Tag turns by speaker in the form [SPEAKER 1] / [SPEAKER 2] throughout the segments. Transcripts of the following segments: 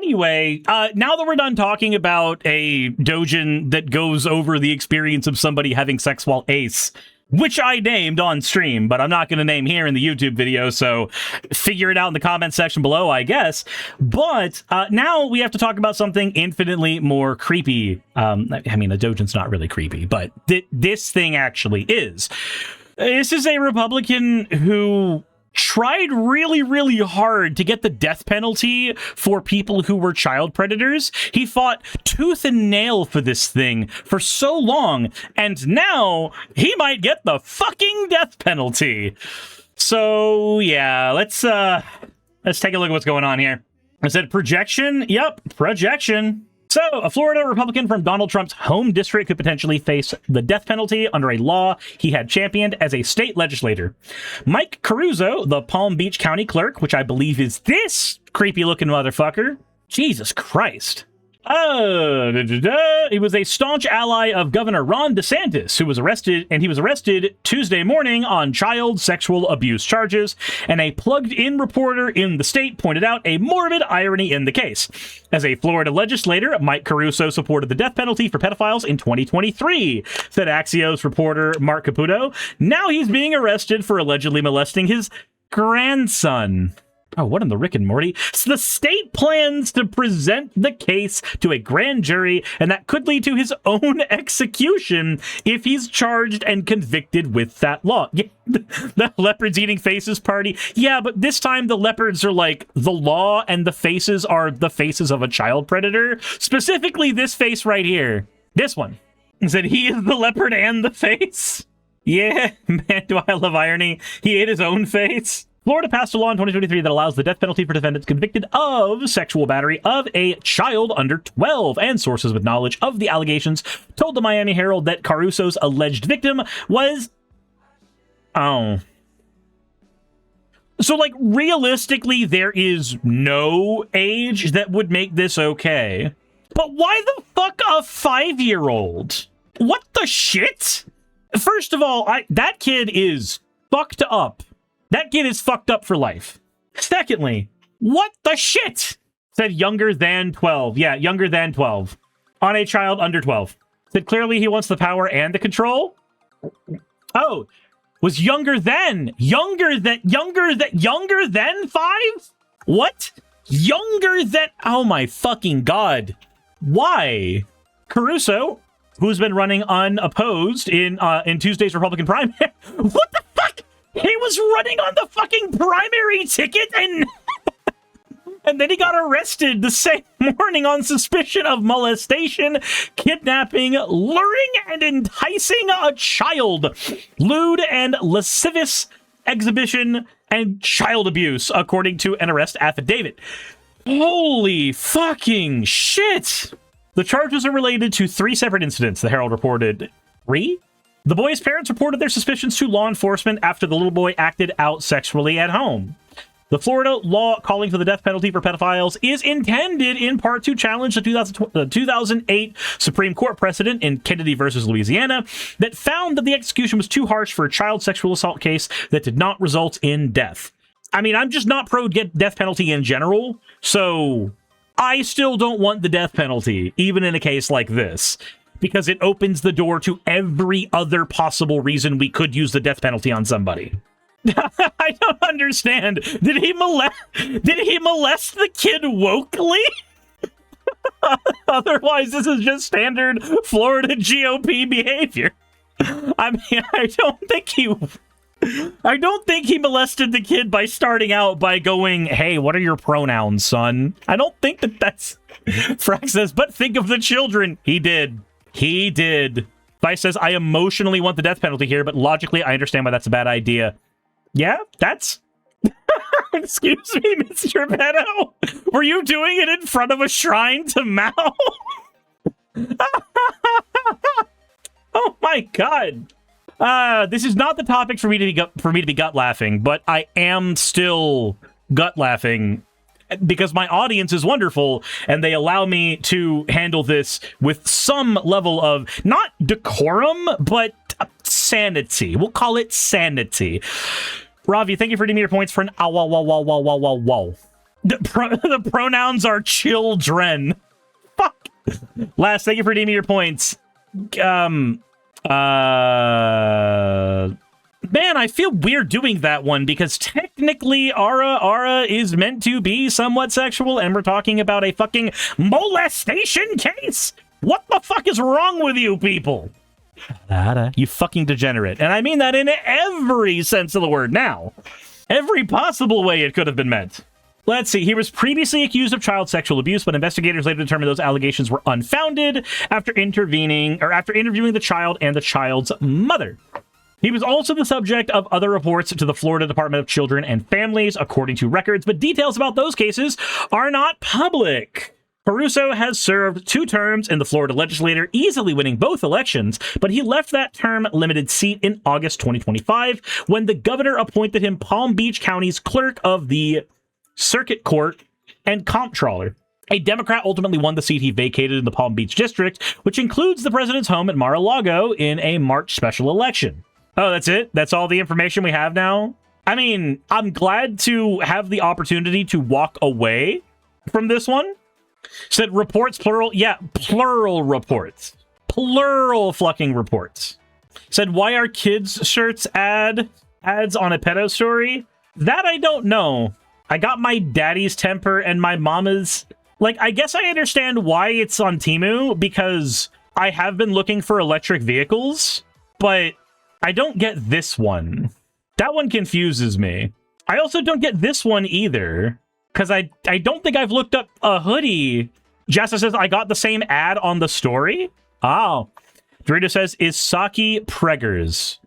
[SPEAKER 1] Anyway, now that we're done talking about a doujin that goes over the experience of somebody having sex while ace, which I named on stream, but I'm not going to name here in the YouTube video, so figure it out in the comment section below, I guess. But now we have to talk about something infinitely more creepy. I mean, the doujin's not really creepy, but this thing actually is. This is a Republican who tried really, really hard to get the death penalty for people who were child predators. He fought tooth and nail for this thing for so long, and now he might get the fucking death penalty. So yeah, let's take a look at what's going on here. I said projection. Yep, projection. So, a Florida Republican from Donald Trump's home district could potentially face the death penalty under a law he had championed as a state legislator. Mike Caruso, the Palm Beach County clerk, which I believe is this creepy-looking motherfucker. Jesus Christ. He was a staunch ally of Governor Ron DeSantis, who was arrested Tuesday morning on child sexual abuse charges, and a plugged-in reporter in the state pointed out a morbid irony in the case. As a Florida legislator, Mike Caruso supported the death penalty for pedophiles in 2023, said Axios reporter Mark Caputo. Now he's being arrested for allegedly molesting his grandson. Oh, what in the Rick and Morty? So the state plans to present the case to a grand jury, and that could lead to his own execution if he's charged and convicted with that law. Yeah, the leopards eating faces party. Yeah, but this time the leopards are like the law, and the faces are the faces of a child predator. Specifically this face right here. This one. He said he is the leopard and the face. Yeah, man, do I love irony. He ate his own face. Florida passed a law in 2023 that allows the death penalty for defendants convicted of sexual battery of a child under 12, and sources with knowledge of the allegations told the Miami Herald that Caruso's alleged victim was... Oh. So, like, realistically, there is no age that would make this okay. But why the fuck a 5-year-old? What the shit? First of all, that kid is fucked up. That kid is fucked up for life. Secondly, what the shit? Said younger than 12. Yeah, younger than 12. On a child under 12. Said clearly he wants the power and the control. Oh, was younger than 5? What? Younger than, oh my fucking god. Why? Caruso, who's been running unopposed in Tuesday's Republican primary. What the fuck? He was running on the fucking primary ticket and and then he got arrested the same morning on suspicion of molestation, kidnapping, luring and enticing a child, lewd and lascivious exhibition, and child abuse, according to an arrest affidavit. Holy fucking shit! The charges are related to 3 separate incidents, the Herald reported. 3? The boy's parents reported their suspicions to law enforcement after the little boy acted out sexually at home. The Florida law calling for the death penalty for pedophiles is intended in part to challenge the 2008 Supreme Court precedent in Kennedy versus Louisiana that found that the execution was too harsh for a child sexual assault case that did not result in death. I mean, I'm just not pro death penalty in general, so I still don't want the death penalty, even in a case like this, because it opens the door to every other possible reason we could use the death penalty on somebody. I don't understand. Did he molest the kid wokely? Otherwise, this is just standard Florida GOP behavior. I mean, I don't think he molested the kid by starting out by going, hey, what are your pronouns, son? I don't think that's... Frax says, but think of the children. He did. He did. Vice says, I emotionally want the death penalty here, but logically, I understand why that's a bad idea. Yeah, that's... Excuse me, Mr. Beto? Were you doing it in front of a shrine to Mao? Oh my god. This is not the topic for me to be gut laughing, but I am still gut laughing because my audience is wonderful and they allow me to handle this with some level of not decorum, but sanity. We'll call it sanity. Ravi, thank you for 80 meter points for an wow. The pronouns are children. Fuck. Last, thank you for redeeming your points. Man, I feel weird doing that one because technically Ara is meant to be somewhat sexual and we're talking about a fucking molestation case. What the fuck is wrong with you people? You fucking degenerate. And I mean that in every sense of the word now. Every possible way it could have been meant. Let's see. He was previously accused of child sexual abuse, but investigators later determined those allegations were unfounded after interviewing the child and the child's mother. He was also the subject of other reports to the Florida Department of Children and Families, according to records, but details about those cases are not public. Caruso has served 2 terms in the Florida legislature, easily winning both elections, but he left that term-limited seat in August 2025 when the governor appointed him Palm Beach County's clerk of the circuit court and comptroller. A Democrat ultimately won the seat he vacated in the Palm Beach district, which includes the president's home at Mar-a-Lago in a March special election. Oh, that's it? That's all the information we have now? I mean, I'm glad to have the opportunity to walk away from this one. Said reports, plural. Yeah, plural reports. Plural fucking reports. Said, why are kids' shirts ads on a pedo story? That I don't know. I got my daddy's temper and my mama's. Like, I guess I understand why it's on Temu, because I have been looking for electric vehicles, but I don't get this one. That one confuses me. I also don't get this one either, because I don't think I've looked up a hoodie. Jessa says, I got the same ad on the story. Oh. Dorito says, is Saki preggers?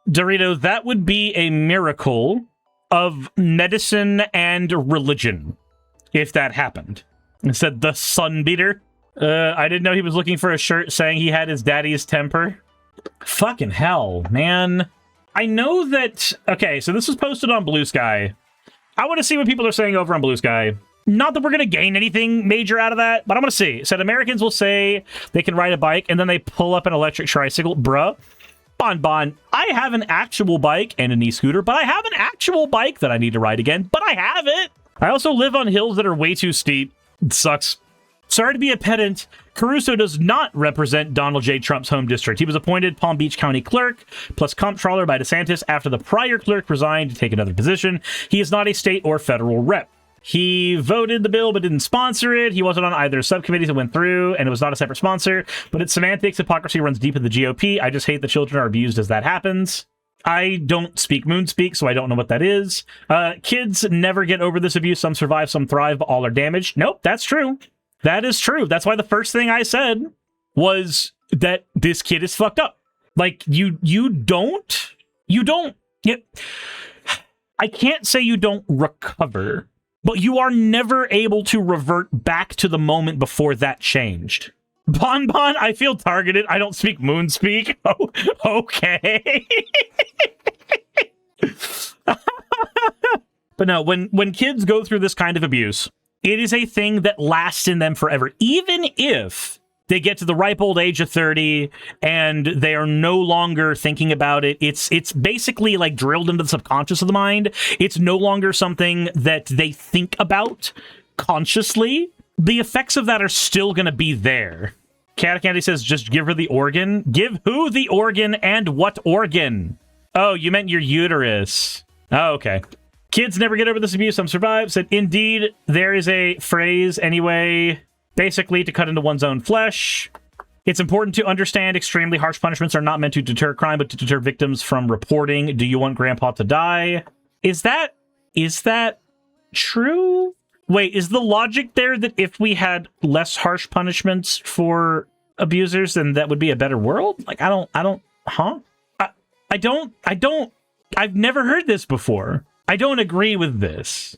[SPEAKER 1] Dorito, that would be a miracle of medicine and religion if that happened. It said the sunbeater. I didn't know he was looking for a shirt saying he had his daddy's temper. Fucking hell, man. I know that... Okay, so this was posted on Blue Sky. I want to see what people are saying over on Blue Sky. Not that we're going to gain anything major out of that, but I'm going to see. It said Americans will say they can ride a bike and then they pull up an electric tricycle. Bruh. Bon, I have an actual bike and an e-scooter, but I have an actual bike that I need to ride again, but I have it. I also live on hills that are way too steep. It sucks. Sorry to be a pedant. Caruso does not represent Donald J. Trump's home district. He was appointed Palm Beach County clerk plus comptroller by DeSantis after the prior clerk resigned to take another position. He is not a state or federal rep. He voted the bill but didn't sponsor it. He wasn't on either subcommittees that went through, and it was not a separate sponsor. But it's semantics. Hypocrisy runs deep in the GOP. I just hate that children are abused as that happens. I don't speak Moonspeak, so I don't know what that is. Kids never get over this abuse. Some survive, some thrive, but all are damaged. Nope, that's true. That is true. That's why the first thing I said was that this kid is fucked up. Like, you don't... I can't say you don't recover, but you are never able to revert back to the moment before that changed. Bon, I feel targeted. I don't speak Moonspeak. Oh, okay. But no, when kids go through this kind of abuse, it is a thing that lasts in them forever. Even if they get to the ripe old age of 30 and they are no longer thinking about it, it's basically like drilled into the subconscious of the mind. It's no longer something that they think about consciously. The effects of that are still going to be there. Cat Candy says, just give her the organ. Give who the organ and what organ? Oh, you meant your uterus. Oh, okay. Kids never get over this abuse. Some survive. Said, indeed, there is a phrase anyway, basically to cut into one's own flesh. It's important to understand extremely harsh punishments are not meant to deter crime, but to deter victims from reporting. Do you want grandpa to die? Is that true? Wait, is the logic there that if we had less harsh punishments for abusers, then that would be a better world? Like, I've never heard this before. I don't agree with this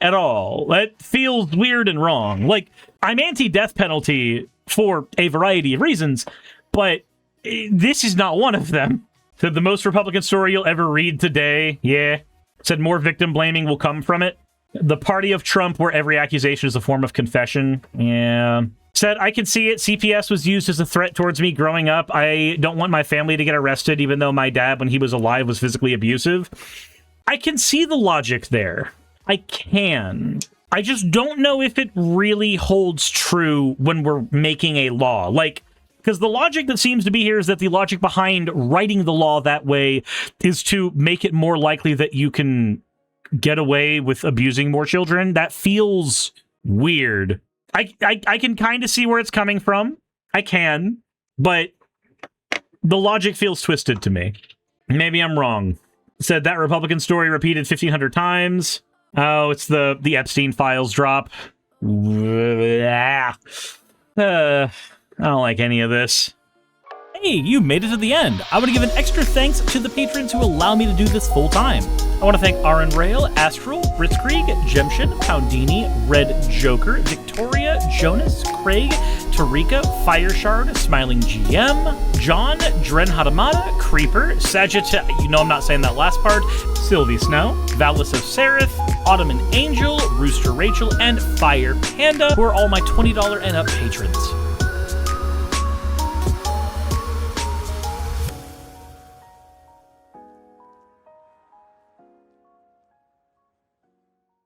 [SPEAKER 1] at all. That feels weird and wrong. Like, I'm anti-death penalty for a variety of reasons, but this is not one of them. Said the most Republican story you'll ever read today. Yeah. Said more victim blaming will come from it. The party of Trump where every accusation is a form of confession. Yeah. Said, I can see it. CPS was used as a threat towards me growing up. I don't want my family to get arrested, even though my dad, when he was alive, was physically abusive. I can see the logic there. I can. I just don't know if it really holds true when we're making a law. Like, because the logic that seems to be here is that the logic behind writing the law that way is to make it more likely that you can get away with abusing more children. That feels weird. I can kind of see where it's coming from. I can, but the logic feels twisted to me. Maybe I'm wrong. Said that Republican story repeated 1,500 times. Oh, it's the Epstein files drop. I don't like any of this. Hey, you made it to the end. I want to give an extra thanks to the patrons who allow me to do this full time. I want to thank Aaron Rail, Astral, Britzkrieg, Jemshin, Poundini, Red Joker, Victoria, Jonas, Craig, Tarika, Fireshard, Smiling GM, John, Dren Hadamada, Creeper, Sagitta, you know I'm not saying that last part, Sylvie Snow, Valis of Seraph, Ottoman Angel, Rooster Rachel, and Fire Panda, who are all my $20 and up patrons.